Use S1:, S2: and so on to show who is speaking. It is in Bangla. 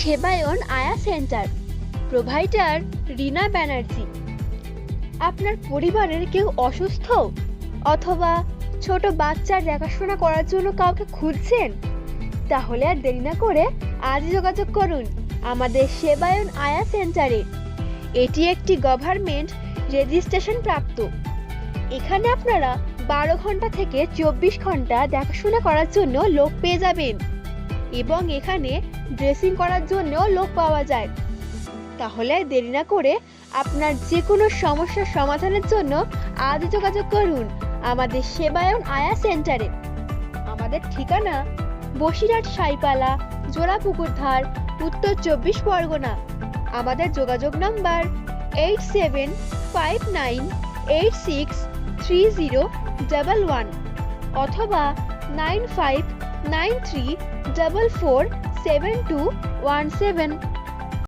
S1: সেবায়ন আয়া সেন্টার, প্রোভাইডার রিনা ব্যানার্জি। আপনার পরিবারের কেউ অসুস্থ অথবা ছোট বাচ্চার দেখাশোনা করার জন্য কাউকে খুঁজছেন? তাহলে আর দেরি না করে আজই যোগাযোগ করুন আমাদের সেবায়ন আয়া সেন্টারে। এটি একটি গভর্নমেন্ট রেজিস্ট্রেশন প্রাপ্ত। এখানে আপনারা 12 ঘন্টা থেকে 24 ঘন্টা দেখাশোনা করার জন্য লোক পেয়ে যাবেন এবং এখানে ড্রেসিং করার জন্যও লোক পাওয়া যায়। তাহলে আর দেরি না করে আপনার যে কোনো সমস্যার সমাধানের জন্য আজ যোগাযোগ করুন আমাদের সেবায়ন আয়া সেন্টারে। আমাদের ঠিকানা বসিরহাট সাইপালা, জোড়াপুকুরধার, উত্তর 24 পরগনা। আমাদের যোগাযোগ নাম্বার 8759863011 অথবা 9593447217।